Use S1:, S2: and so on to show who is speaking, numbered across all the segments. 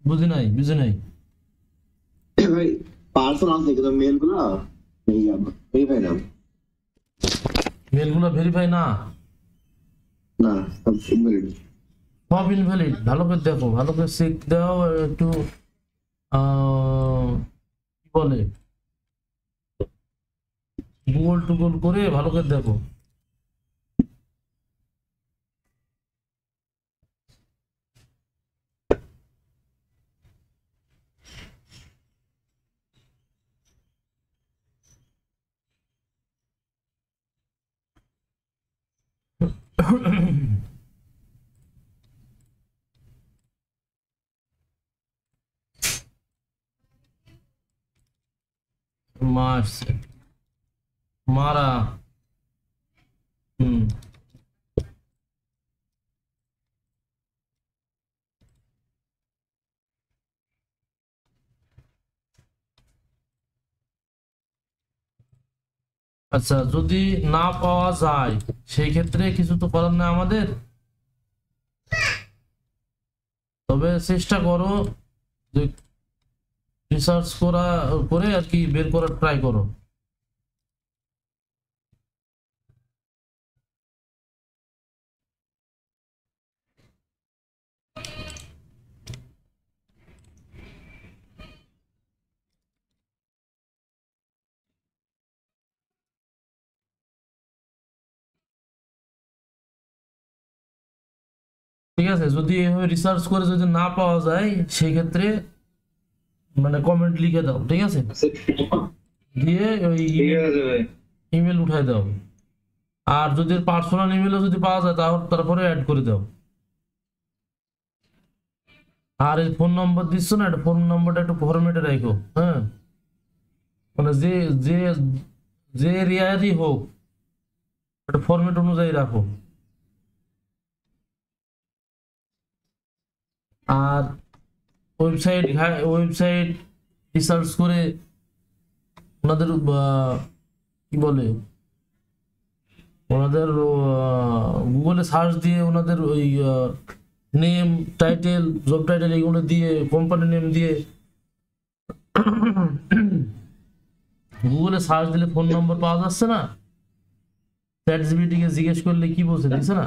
S1: বুঝি নাই।
S2: ভাই পার্সোনাল আছে কিন্তু মেলগুলো ভেরিফাই না।
S1: মেলগুলো ভেরিফাই না?
S2: না, সব ইনভ্যালিড।
S1: সব ইনভ্যালিড? ভালো করে দেখো, ভালো করে চেক দাও একটু। কি বলে, গুগল টুগল করে ভালো করে দেখো। মাস মারা। হুম। আচ্ছা, যদি না পাওয়া যায় সেই ক্ষেত্রে কিছু তো করার নাই আমাদের। তবে চেষ্টা করো যে রিসার্চ করে আর কি বের করার ট্রাই করো। ঠিক আছে, যদি এভাবে রিসার্চ করে যদি না পাওয়া যায় সেই ক্ষেত্রে মানে কমেন্ট লিখে দাও, ঠিক আছে? দিয়ে ওই ইমেল উঠাই দাও। আর যদি পার্সোনাল ইমেলও যদি পাওয়া যায় তাহলে তারপরে অ্যাড করে দাও। আর এই ফোন নম্বর দিচ্ছ না, এটা ফোন নম্বরটা একটু ফরম্যাটে রাখো, হ্যাঁ? মানে যে যে যে এরিয়ারই হোক একটা ফরম্যাট অনুযায়ী রাখো। আর ওয়েবসাইট রিসার্চ করে ওনাদের কি বলে, ওনাদের গুগলে সার্চ দিয়ে ওনাদের ওই নেম, টাইটেল, জব টাইটেল এগুলো দিয়ে, কোম্পানি নেম দিয়ে গুগলে সার্চ দিলে ফোন নম্বর পাওয়া যাচ্ছে না? চ্যাট জিপিটি কে জিজ্ঞেস করলে কি বলছে, দিছে না?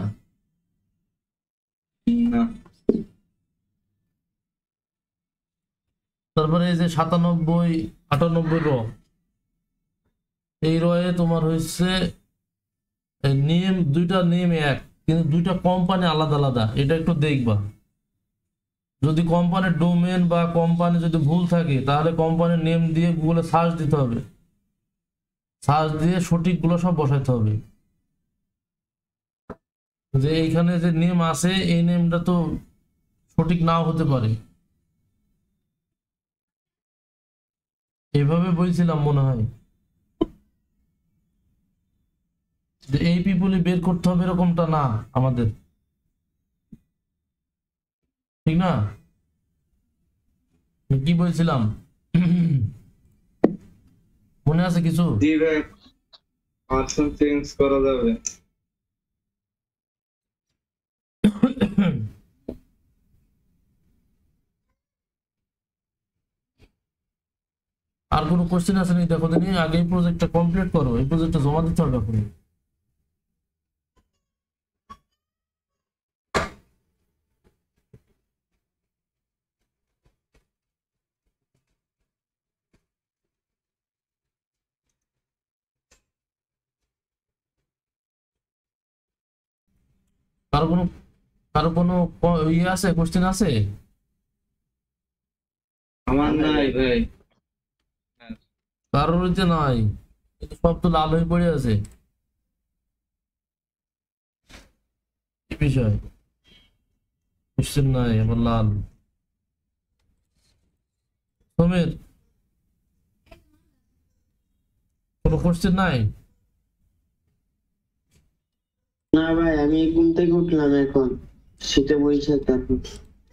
S1: তারপরে এই যে 97 98 এই রয়ে তোমার হচ্ছে নেম, দুইটা নেম এক কিন্তু দুইটা কোম্পানি আলাদা আলাদা, এটা একটু দেখবা। যদি কোম্পানির ডোমেন বা কোম্পানি যদি ভুল থাকে তাহলে কোম্পানির নেম দিয়ে গুগলে সার্চ দিতে হবে, সার্চ দিয়ে সঠিকগুলো সব বসাইতে হবে। যে এইখানে যে নেম আছে এই নেমটা তো সঠিক নাও হতে পারে। এভাবে বলছিলাম মনে হয় যে এই পিপুলই বের করতে হবে, এরকমটা না আমাদের, ঠিক না? আমি কি বলছিলাম মনে আছে কিছু?
S3: জি ভাই, পার্সন চেঞ্জ করা যাবে।
S1: আর কোনো কোশ্চেন আছে নাকি দেখো দিনই, আগে এই প্রজেক্টটা কমপ্লিট করো, এই প্রজেক্টটা জমা দিতে হবে এখন। কারো কোনো কারো কোনো ইয়ে আছে, কোশ্চেন আছে?
S3: আমার নাই ভাই।
S1: কারোর যে নাই, কিন্তু সব তো লাল হয়ে পড়ে আছে, কি বিষয়? কোশ্চেন নাই আমার লাল। সমীর, কোনো কোশ্চেন নাই?
S2: না ভাই, আমি ঘুম থেকে উঠলাম এখন, শীতে বইছে তারপর।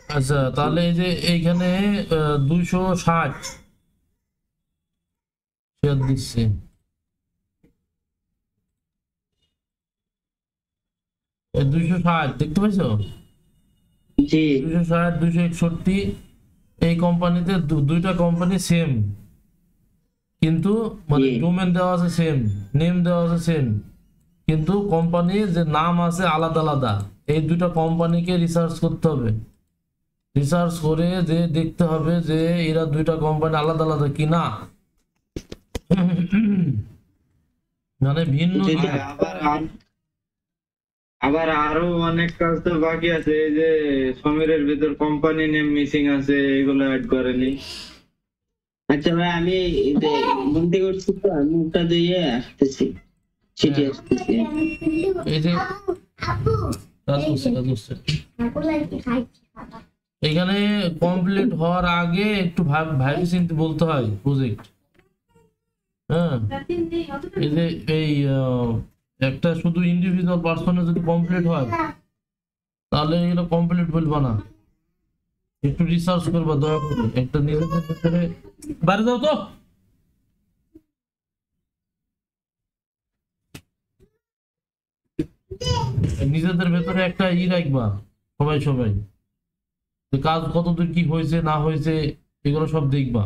S1: আচ্ছা, তাহলে এই যে এইখানে 260 শেয়ার দিচ্ছে, এই 260 দেখতে পাইছো?
S2: জি
S1: 260, 261, এই কোম্পানিতে দুইটা কোম্পানি সেম, কিন্তু মানে ডোমেন দেওয়া আছে সেম, নেম দেওয়া আছে সেম, কিন্তু কোম্পানির যে নাম আছে আলাদা আলাদা। এই দুইটা কোম্পানিকে রিসার্চ করতে হবে, রিসার্চ করে যে দেখতে হবে যে এরা দুইটা কোম্পানি আলাদা আলাদা কিনা, মানে ভিন্ন।
S3: আবার আরো অনেক কাজ তো বাকি আছে, এই যে সমীরের ভিতর কোম্পানি নেম মিসিং আছে, এগুলো অ্যাড করেনি।
S2: আচ্ছা ভাই, আমি ঘুম থেকে উঠছি তো, আমি মুখটা ধুয়ে আসতেছি, সিটি আসতেছি।
S1: এই যে কাজ করছে। এখানে কমপ্লিট হওয়ার আগে একটু ভাবি চিন্তে বলতে হয় প্রজেক্ট। হ্যাঁ, এই যে এই একটা শুধু ইন্ডিভিজুয়াল পার্সনের যদি কমপ্লিট হয় তাহলে এটা কমপ্লিট বলবা না, একটু রিসার্চ করবা দয়া করে। একটা নিজেদের ভিতরে বাইরে যাও তো, নিজেদের ভেতরে একটা রাখবা সবাই সবাই, যে কাজ কতদূর কি হয়েছে না হয়েছে এগুলো সব দেখবা।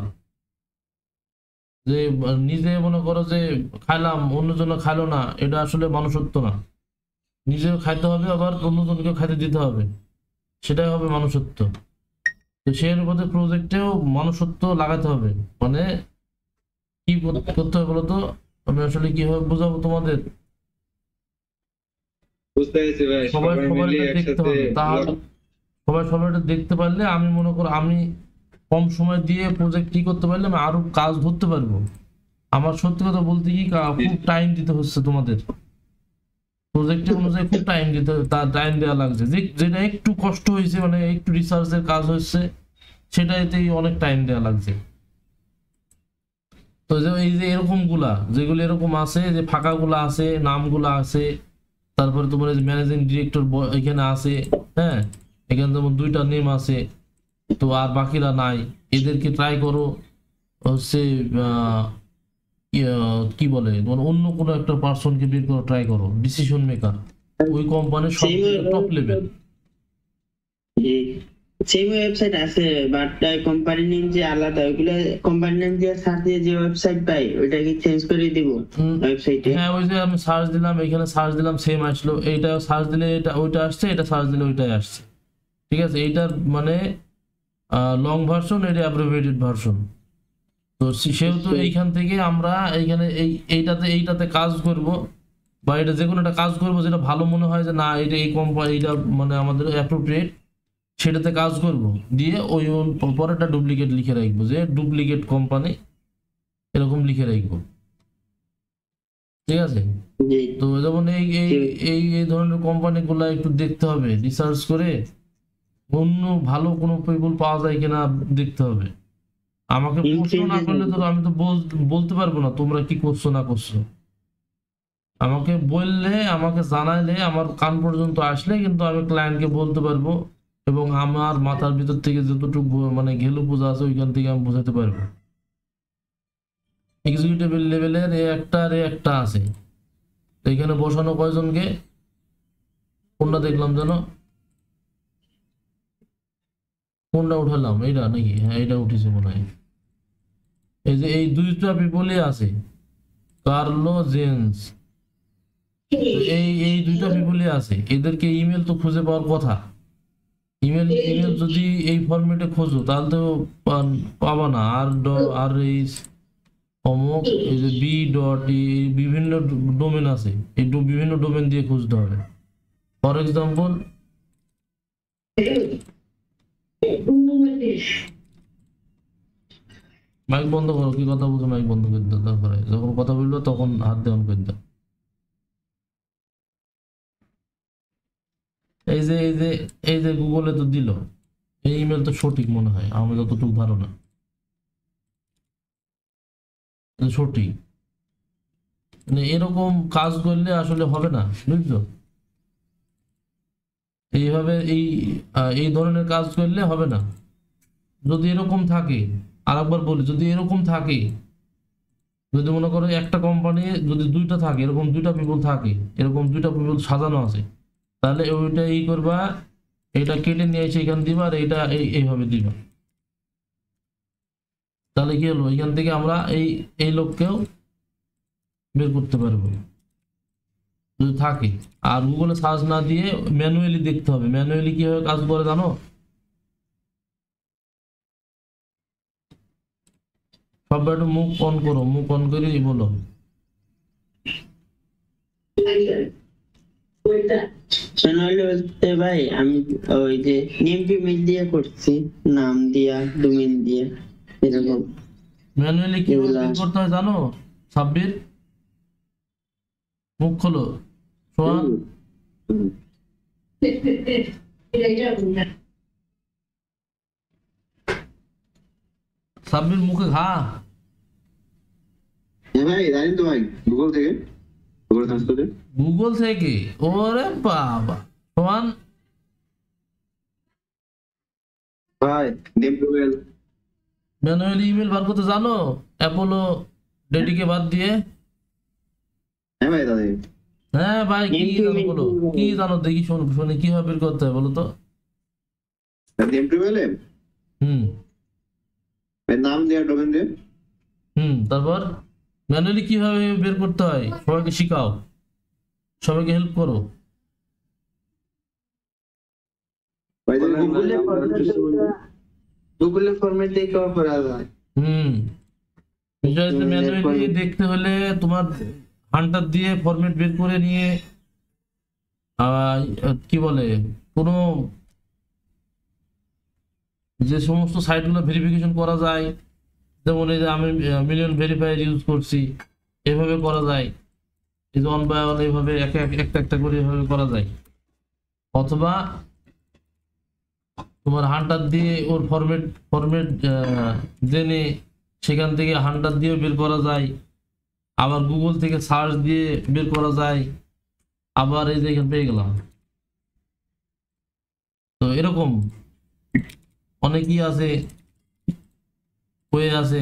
S1: যে নিজে মনে করো যে খাইলাম অন্যজন খাইলো না, এটা আসলে মানুষত্ব না। নিজেও খাইতে হবে, আবার অন্যজনকেও খাইতে দিতে হবে, সেটাই হবে মানুষত্ব। তো সেই অনুপাতে প্রজেক্টেও মানুষত্ব লাগাতে হবে। মানে কি করতে হবে বলতো, আমি আসলে কিভাবে বোঝাবো তোমাদের,
S3: বুঝতে পেরেছি ভাই,
S1: সবাই
S3: সবাই
S1: সবাই
S3: মিলে
S1: দেখতে
S3: একসাথে
S1: হবে। তাহলে সবাই সবাইটা দেখতে পারলে, আমি মনে করো আমি কম সময় দিয়ে প্রজেক্ট কি করতে পারলে আমি আরো কাজ ধরতে পারবো। আমার সত্যি কথা বলতে কি খুব টাইম দিতে হচ্ছে তোমাদের প্রজেক্টের অনুযায়ী, খুব টাইম দিতে, তার টাইম দেওয়া লাগছে। যেটা একটু কষ্ট হয়েছে, মানে একটু রিসার্চের কাজ হচ্ছে, সেটাইতেই অনেক টাইম দেওয়া লাগছে। তো এই যে এরকম গুলা যেগুলো এরকম আছে, যে ফাঁকা গুলা আছে, নামগুলা আছে, তারপরে তোমার ম্যানেজিং ডিরেক্টর এখানে আছে, হ্যাঁ, এখানে যেমন দুইটা নেম আছে, তো আর বাকিরা নাই, এদেরকে ট্রাই করো হচ্ছে কি বলে মানে অন্য কোনো একটা পার্সনকে বের করো, ট্রাই করো, ডিসিশন মেকার ওই কোম্পানির সব টপ লেভেল।
S2: সেম ওয়েবসাইট আছে, বাট কোম্পানি নেম যে আলাদা, ওইগুলো কোম্পানি নেম দিয়ে সার্চ দিয়ে যে ওয়েবসাইট পাই ওইটা কি চেঞ্জ করে দিব ওয়েবসাইটে?
S1: হ্যাঁ, ওই যে আমি সার্চ দিলাম, এখানে সার্চ দিলাম সেম আসলো, এইটা সার্চ দিলে এটা ওইটা আসছে, এটা সার্চ দিলে ওইটাই আসছে, ঠিক আছে। এইটার মানে লং ভার্সন, এটা অ্যাব্রিভিয়েটেড ভার্সন। তো সেহেতু এইখান থেকে আমরা এইখানে এইটাতে কাজ করব, বা এটা যে কোনো একটা কাজ করব যেটা ভালো মনে হয় যে না এটা এই কোম্পানি, এটা মানে আমাদের অ্যাপ্রোপ্রিয়েট, সেটাতে কাজ করব, দিয়ে ওই পরেরটা ডুপ্লিকেট লিখে রাখবো, যে ডুপ্লিকেট কোম্পানি এরকম লিখে রাখবো, ঠিক আছে। তো যেমন এই এই এই এই ধরনের কোম্পানিগুলো একটু দেখতে হবে, রিসার্চ করে অন্য ভালো কোনো পিপল পাওয়া যায় কিনা দেখতে হবে। আমাকে প্রশ্ন না করলে তো আমি তো বলতে পারবো না তোমরা কি করছো না করছো। আমাকে বললে, আমাকে জানাইলে, আমার কান পর্যন্ত আসলে কিন্তু আমি ক্লায়েন্টকে বলতে পারবো, এবং আমার মাথার ভিতর থেকে যতটুকু মানে ঘেলু বোঝা আছে ওইখান থেকে আমি বোঝাতে পারবো। এক্সিকিউটিভ লেভেলের একটা আছে, এখানে বসানো কয়জনকে, কোনটা দেখলাম যেন, কোনটা উঠালাম, এইটা নাকি? হ্যাঁ, এইটা উঠেছে মনে হয়। এই যে এই দুইটা পিপলই আছে, কার্লো জেন্স, এই দুইটা পিপলই আছে। এদেরকে ইমেল তো খুঁজে পাওয়ার কথা, ইমেল যদি এই ফরম্যাটে খোঁজো তাহলে তো পাবা না। আর এই অমুক, এই যে বি ডট, বিভিন্ন ডোমেন আছে, এই বিভিন্ন ডোমেন দিয়ে খুঁজতে হবে। ফর এক্সাম্পল মাইক বন্ধ করো, কি কথা বলছো মাইক বন্ধ করে দাও, তারপরে যখন কথা বললো তখন হাত দেওয়ান করে দাও। এই যে গুগলে তো দিল, এই ইমেল তো সঠিক মনে হয় আমার যতটুকু ধারণা, সঠিক। মানে এরকম কাজ করলে আসলে হবে না, বুঝছো? এইভাবে এই ধরনের কাজ করলে হবে না। যদি এরকম থাকে, আরেকবার বলি, যদি এরকম থাকে, যদি মনে করো একটা কোম্পানি যদি দুইটা থাকে, এরকম দুইটা পিপল থাকে, এরকম দুইটা পিপল সাজানো আছে, তাহলে ওইটা করবা, এটা কেটে নিয়ে এসে এখানে দিবা, আর এইটা এইভাবে দিবা, তাহলে কি হলো, এখান থেকে আমরা এই এই লোককেও বের করতে পারবো যদি থাকে। আর গুগলে সার্চ না দিয়ে ম্যানুয়ালি দেখতে হবে। ম্যানুয়ালি কিভাবে কাজ করে জানো? সবাই একটু মুখ অন করো, মুখ অন করে বলো।
S2: চ্যানেলে বলতে ভাই আমি ওই যে নেম ফিমেল দিয়ে করছি, নাম দিয়া ডোমেইন দিয়ে এরকম।
S1: ম্যানুয়ালি কিভাবে বের করতে হয় জানো? সাব্বির মুখ খোলো, সোহান সাব্বির মুখে ঘা।
S4: হ্যাঁ ভাই জানি তো ভাই, গুগল থেকে, গুগল সার্চ করে।
S1: গুগল থেকে? ওরে বাবা। সোহান
S4: ভাই নেম গুগল।
S1: ম্যানুয়ালি ইমেল বার করতে জানো? অ্যাপোলো ডেডিকে বাদ দিয়ে।
S4: হ্যাঁ ভাই দাদা,
S1: হ্যাঁ ভাই, কি জানো বলো, কি জানো দেখি, শুনি কিভাবে বের করতে হয় বলো তো।
S4: নেম গুগল
S1: হুম
S4: নাম দেয়া, ডোমেন দিয়ে।
S1: তারপর ম্যানুয়ালি কিভাবে বের করতে হয় সবাইকে শিখাও, সবাইকে হেল্প করো।
S4: ভাই
S2: গুগলে ফরম্যাট দিয়ে কেউ করা যায়।
S1: বিষয় হচ্ছে ম্যানুয়ালি দেখতে হলে তোমার হান্টার দিয়ে ফরম্যাট বের করে নিয়ে কি বলে কোনো যে সমস্ত সাইটগুলো ভেরিফিকেশন করা যায়, যেমন এই যে আমি মিলিয়ন ভেরিফায়ার ইউজ করছি, এভাবে করা যায়। এই যে ওয়ান বাই ওয়ান এইভাবে একটা একটা করে এভাবে করা যায়। অথবা তোমার হান্টার দিয়ে ওর ফরম্যাট জেনে সেখান থেকে হান্টার দিয়ে বের করা যায়, আবার গুগল থেকে সার্চ দিয়ে বের করা যায়, আবার এই যে এখানে পেয়ে গেলাম। তো এরকম অনেকই আছে, হয়ে আছে।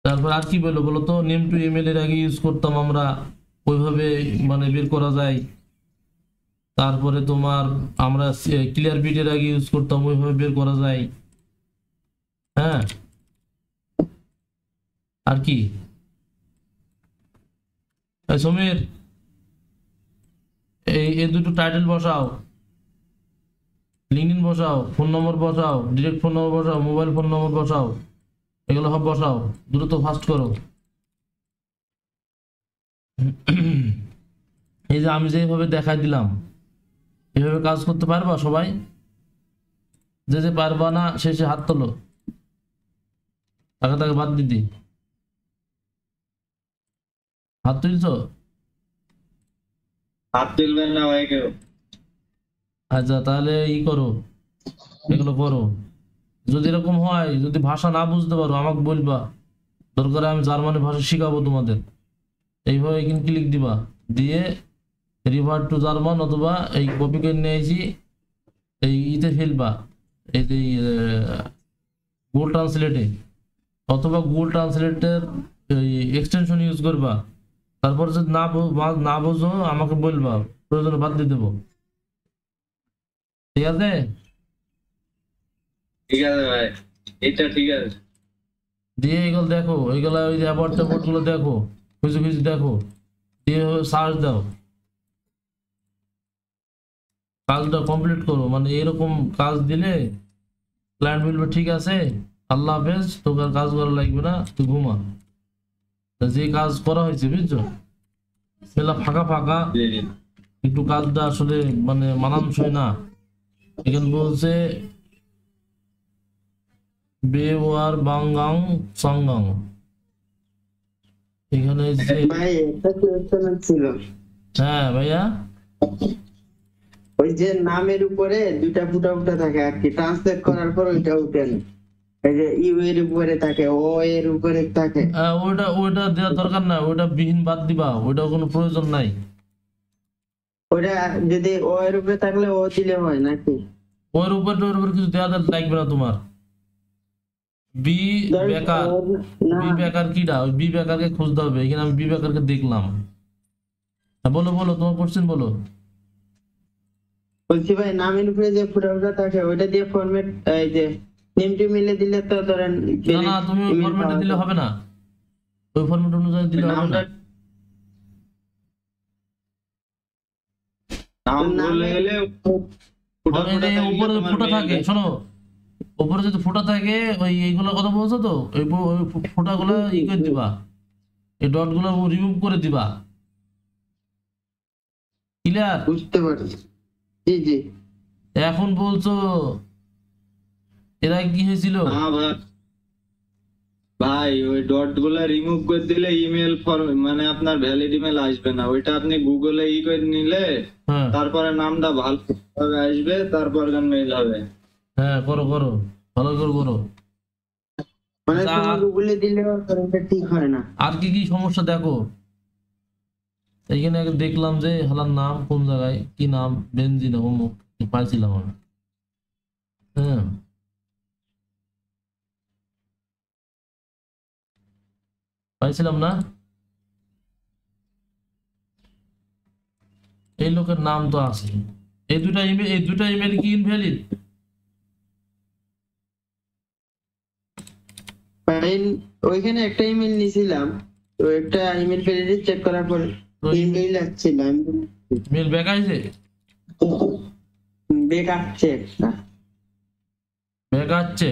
S1: তারপর আর কি বললো বলো তো? নেম টু ইমেল এর আগে ইউজ করতাম আমরা, ওইভাবে মানে বের করা যায়। তারপরে তোমার আমরা ক্লিয়ার বিটের আগে ইউজ করতাম, ওইভাবে বের করা যায়। হ্যাঁ, আর কি? সমীর, এই দুটো টাইটেল বসাও, লিঙ্কডইন বসাও, ফোন নম্বর বসাও, ডিরেক্ট ফোন নম্বর বসাও, মোবাইল ফোন নম্বর বসাও, এগুলো সব বসাও, দ্রুত ফাস্ট করো। এই যে আমি যেভাবে দেখাই দিলাম, এভাবে কাজ করতে পারবা সবাই? যে যে পারবা না সে হাত তোলো, তাকে বাদ দিদি। হাত তুলছো?
S3: হাত তুলবেন না ভাই কেউ।
S1: আচ্ছা, তাহলে করো, এগুলো করো। যদি এরকম হয়, যদি ভাষা না বুঝতে পারো আমাকে বলবা, দরকার আমি জার্মানি ভাষা শিখাবো তোমাদের। এইভাবে এখানে ক্লিক দিবা, দিয়ে রিভার্ট টু জার্মান, অথবা এই কপি করে নিয়েছি এই ফেলবা, এই যে গুগল ট্রান্সলেটে, অথবা গুগল ট্রান্সলেটের এক্সটেনশন ইউজ করবা। তারপর যদি না বোঝো আমাকে বলবা, প্রয়োজনে বাদ দিয়ে দেবো। ঠিক আছে?
S3: ঠিক আছে ভাই, এটা ঠিক আছে।
S1: দিয়ে এগুলো দেখো, এগুলো ওই যে অ্যাবাউট ট্যাবাউট গুলো দেখো, খুঁজে দেখো, দিয়ে সার্চ দাও, কাজটা কমপ্লিট করো। মানে এরকম কাজ দিলে ক্লায়েন্ট বলবে ঠিক আছে, আল্লাহ হাফেজ, তোকে আর কাজ করা লাগবে না, তুই ঘুমা। যে কাজ করা হয়েছে বুঝছো, সেটা ফাঁকা ফাঁকা, একটু কাজটা আসলে মানে মানানসই না। এখানে বলছে বেওয়ার বাঙ্গাং সাঙ্গাং, এখানে
S2: ভাই একটা কোয়েশ্চেন ছিল।
S1: হ্যাঁ ভাইয়া,
S2: ওই যে নামের উপরে দুইটা ফুটা ফুটা থাকে আর কি, ট্রান্সলেট করার পর ওইটা উঠে না। এই যে ইউ এর উপরে থাকে, ও এর উপরে থাকে।
S1: ওইটা দেওয়ার দরকার নাই, ওইটা বিহীন বাদ দিবা, ওইটা কোনো প্রয়োজন নাই।
S2: ওইটা যদি ও এর উপরে থাকলে ও দিলে হয় নাকি?
S1: ওর উপর কিছু দেওয়া লাগবে না তোমার, বি
S2: ধর,
S1: বেকার,
S2: না
S1: বি বেকার কিডা? ওই বি বেকারকে খুঁজতে হবে। এখানে আমি বি বেকারকে দেখলাম। হ্যাঁ, বলো বলো, তোমার কোশ্চেন বলো।
S2: বলছি ভাই, নামের উপরে যে ফুটাফুটা থাকে ওইটা দিয়ে ফরম্যাট, এই যে নেম টু মিলে দিলে তো ধরেন
S1: না না, তুমি ওই
S2: email
S1: ফরম্যাটে
S2: পাওয়া
S1: দিলে
S2: যায়।
S1: হবে না, ওই ফরম্যাট অনুযায়ী দিলে হবে না।
S3: নামটা নাম ভুলে গেলে ফুটা
S1: হবে
S3: ফুটা
S1: যে
S3: থাকলে
S1: উপরে
S3: তোমার
S1: ফুটা
S3: mail
S1: থাকে, শোনো, উপরে যদি ফুটা থাকে, ওই এইগুলোর কথা বলছো তো, ওই ফুটাগুলো ই করে দিবা, এই ডট গুলো রিমুভ করে দিবা। ক্লিয়ার?
S2: বুঝতে পারছি। জি জি।
S1: এখন বলছো এরা কি হয়েছিল?
S3: হ্যাঁ ভাই, ভাই ওই ডট গুলা রিমুভ করে দিলে ইমেল ফর্ম মানে আপনার ভ্যালিড ইমেল আসবে না। ওইটা আপনি গুগলে ই করে নিলে
S1: হ্যাঁ
S3: তারপরে নামটা ভালোভাবে আসবে, তারপর মেইল হবে।
S1: হ্যাঁ, করো করো, ভালো করে করো।
S2: মানে
S1: আচ্ছা,
S2: তুমি গুগলে দিলেও এটা ঠিক হয় না।
S1: আর কি কি সমস্যা দেখো। এইখানে আগে দেখলাম যে হালার নাম কোন জায়গায়, কি নাম, বেনজিন অমুক পাইছিলাম আমি। হ্যাঁ, পাইছিলাম না, এই লোকের নাম তো আছে। এই দুটা ইমেল কি ইনভ্যালিড?
S2: ফাইল, ওইখানে একটা ইমেল নিছিলাম, তো একটা ইমেল ভ্যালিডিটি চেক করার পর
S1: তো
S2: ইমেল আসছিল,
S1: মেল ব্যাক আইছে,
S2: বেক আসছে একটা।
S1: ব্যাক আসছে,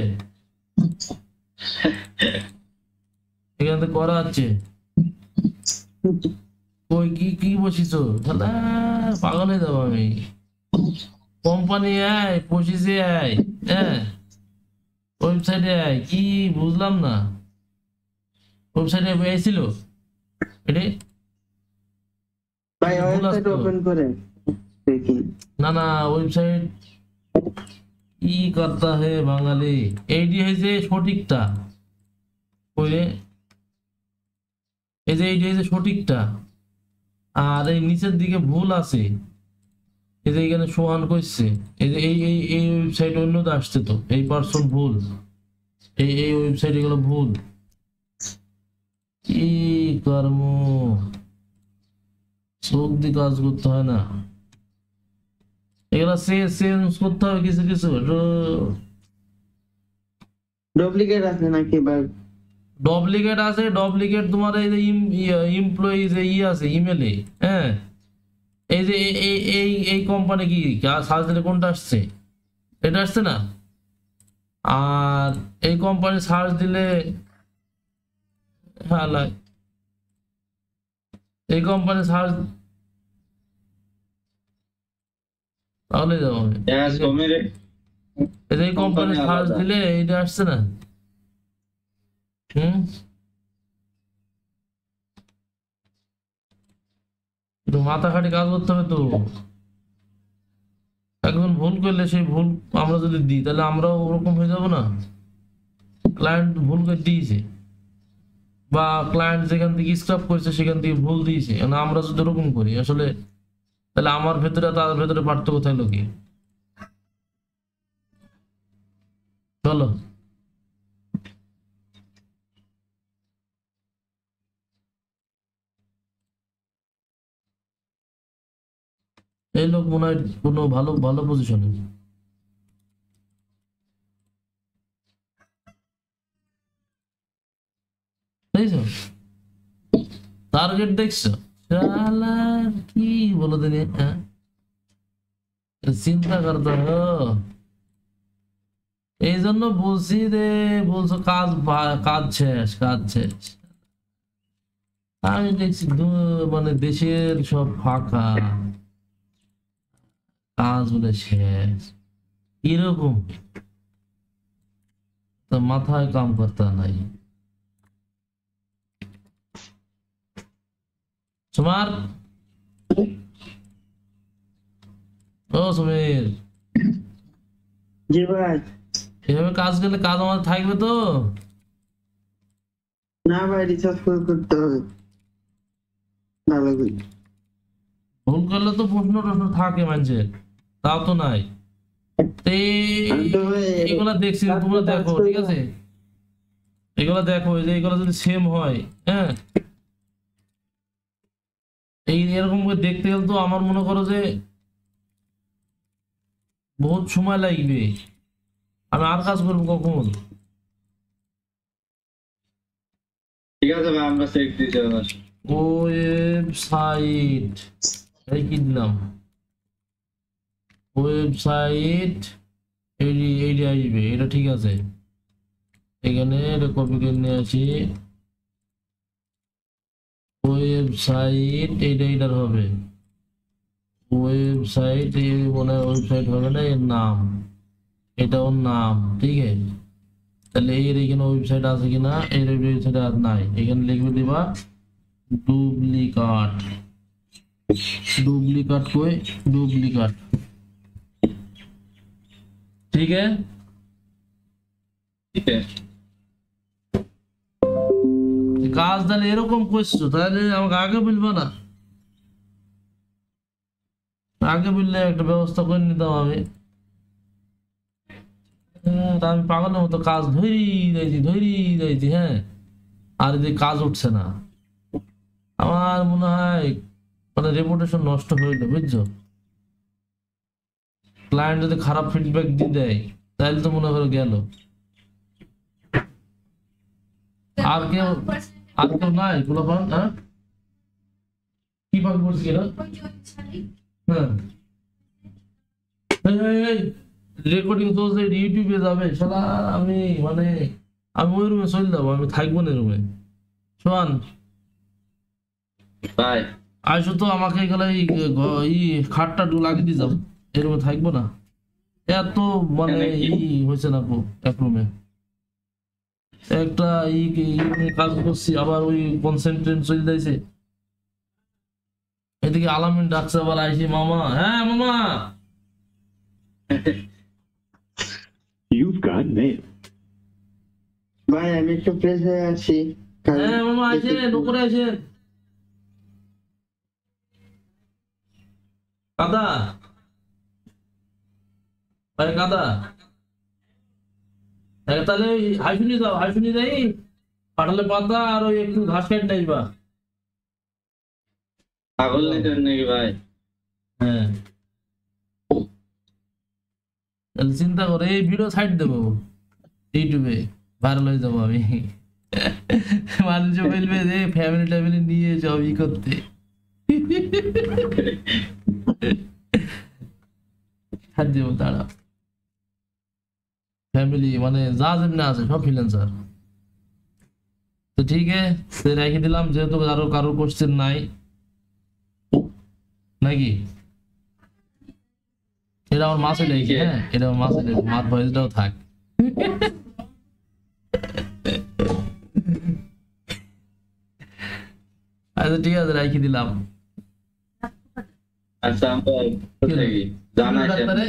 S1: এখান থেকে করা আছে। ওই কি কি বসিছো শালা, পাগল হয়ে যাবো আমি। কোম্পানি আয়, পঁচিশে আয়, হ্যাঁ, ওয়েবসাইটে আয়, কি বুঝলাম না, ওয়েবসাইটে এসেছিল এটি?
S2: ভাই
S1: ভুল
S2: ওয়েবসাইট
S1: আসতো।
S2: ওপেন করে দেখি।
S1: না না, ওয়েবসাইট কি করতে হে বাঙালি, এইটি হয়েছে সঠিকটা, ওই রে, এই যে এইটি হয়েছে সঠিকটা, আর এই নিচের দিকে ভুল আছে। এই যে এখানে সোহান করছে, এই যে এই ওয়েবসাইট অন্যটা আসছে, তো এই পার্সন ভুল, এই ওয়েবসাইট এগুলো ভুল। কি কর্ম, চোখ দিয়ে কাজ করতে হয় না, এগুলা চেঞ্জ করতে হবে কিছু কিছু।
S2: ডুপ্লিকেট আছে নাকি ভাই?
S1: ডুপ্লিকেট আছে, ডুপ্লিকেট তোমার এই যে এমপ্লয়ি যে আছে ইমেলে, হ্যাঁ, এই যে এই কোম্পানি কি সার্চ দিলে কোনটা আসছে, এটা আসছে না। আর এই কোম্পানি সার্চ দিলে, হ্যাঁ, এই কোম্পানি সার্চ, তাহলে যাবো আমি।
S3: হ্যাঁ সমীর,
S1: এই যে এই কোম্পানি
S3: কোম্পানি
S1: সার্চ
S3: আলাদা।
S1: দিলে এইটা আসছে না। হুম, একটু মাথা খাটি কাজ করতে হবে তো। একজন ভুল করলে সেই ভুল আমরা যদি দিই, তাহলে আমরাও ওরকম হয়ে যাব না। ক্লায়েন্ট ভুল করে দিয়েছে, বা ক্লায়েন্ট যেখান থেকে স্ক্রাপ করেছে সেখান থেকে ভুল দিয়েছে, মানে আমরা যদি ওরকম করি আসলে, তাহলে আমার ভেতরে তার ভেতরে পার্থক্য থাকলো কি? চলো, এই লোক মনে হয় কোনো ভালো ভালো পজিশনে, দেখছো, টার্গেট দেখছো, শালার কি বলো দিনে, হ্যাঁ, চিন্তা করতে হবে। এই জন্য বলছি রে, বলছো কাজ কাজ শেষ, কাজ শেষ। আমি দেখছি মানে দেশের সব ফাঁকা, কাজ বলে শেষ, এরকম তো মাথায় কাম করতে নাই তোমার। ও সমীর,
S2: জি ভাই।
S1: এভাবে কাজ করলে কাজ আমাদের থাকবে তো?
S2: না ভাই, রিসার্চ করতে হবে ভালো করে।
S1: ভুল করলে তো প্রশ্ন টশ্ন থাকে মানুষের, তাও তো নাই।
S2: আমি তো ভাই
S1: এগুলা দেখছি, তোমরা দেখো, ঠিক আছে? এগুলো দেখো, এই যে এগুলো যদি সেম হয়, হ্যাঁ, এই এরকম করে দেখতে গেলে তো আমার মনে করো যে বহুত সময় লাগবে, আমি আর কাজ করবো কখন?
S3: ঠিক আছে ভাই, আমরা চেক দিতে আবার।
S1: ওয়েবসাইট, এই কি দিলাম, ওয়েবসাইট, এইটি আসবে, এটা ঠিক আছে। এখানে এটা কপি করে নিয়ে আসি, ওয়েবসাইট, এইটার হবে ওয়েবসাইট, মনে হয় ওয়েবসাইট হবে না, এর নাম, এটা ওর নাম, ঠিক আছে। তাহলে এর এখানে ওয়েবসাইট আছে কিনা, এর ওয়েবসাইট আর নাই, এখানে লিখবে দিবা ডুপ্লিকেট, डुप्लीकेट कोई डुप्लीकेट, ठीक है।
S3: ঠিক আছে
S1: কাজ তাহলে এরকম করছো, তাহলে আমাকে আগে বলবো না? আগে বললে একটা ব্যবস্থা করে নিতাম আমি। তা আমি পাগলের মতো কাজ ধরি যাইছি, হ্যাঁ, আর এদিকে কাজ উঠছে না। আমার মনে হয় মানে রেপুটেশন নষ্ট হয়ে যাবে, বুঝছো? ক্লায়েন্ট যদি খারাপ ফিডব্যাক দিয়ে দেয় তাহলে তো মনে করো গেল। আর কেউ নাই গোলাপান? হ্যাঁ, কি পাক করছি এরা? হ্যাঁ, রেকর্ডিং তো ইউটিউবে যাবে শালা, আমি মানে আমি ওই রুমে চলে যাবো, আমি থাকবো না রুমে। শোন
S3: ভাই,
S1: আইসো তো, আমাকে গেলে এই খাটটা লাগিয়ে দিয়ে যাবো, এই রুমে থাকবো না, এত মানে হয়েছে না গো। এক রুমে একটা কাজ করছি, আবার ওই কনসেন্ট্রেট চলে যাইছে। এদিকে আলামিন ডাকছে, আবার আইসি মামা, হ্যাঁ মামা,
S4: You've got mail.
S2: ভাই আমি একটু ফ্রেশ হয়ে আছি।
S1: হ্যাঁ মামা আসেন, উপরে আসেন। কাদা ভাই, কাদা, তাহলে হাইফুনি যাও, হাইফুনি যাই, পাঠালে পাতা আর ওই একটু ঘাস কাট নাইবা।
S3: পাগল নিতেন নাকি ভাই?
S1: হ্যাঁ, তাহলে চিন্তা করে এই ভিডিও সাইড দেবো, ইউটিউবে ভাইরাল হয়ে যাবো আমি। মানুষ বলবে যে ফ্যামিলি ট্যামিলি নিয়ে সব ই করতে। হাত দেবো, দাঁড়া, ফ্যামিলি মানে যা যেমনি আছে সব ফ্রিল্যান্সার। তো ঠিক আছে, রেখে দিলাম, যেহেতু আরো কারো কোশ্চেন নাই নাকি। এটা আমার মাসে লেগেছে, হ্যাঁ, এটা আমার মাসে লেগেছে, মার ভয়েসটাও থাক। আচ্ছা ঠিক আছে, রেখে দিলাম।
S3: আচ্ছা, আমরা কোথায় গিয়ে জানাই
S1: ডাক্তারে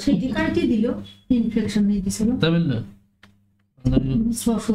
S5: সেটি কাটিয়ে দিল, ইনফেকশন হয়ে গেছিল।
S1: তাই বললো?
S5: শ্বাস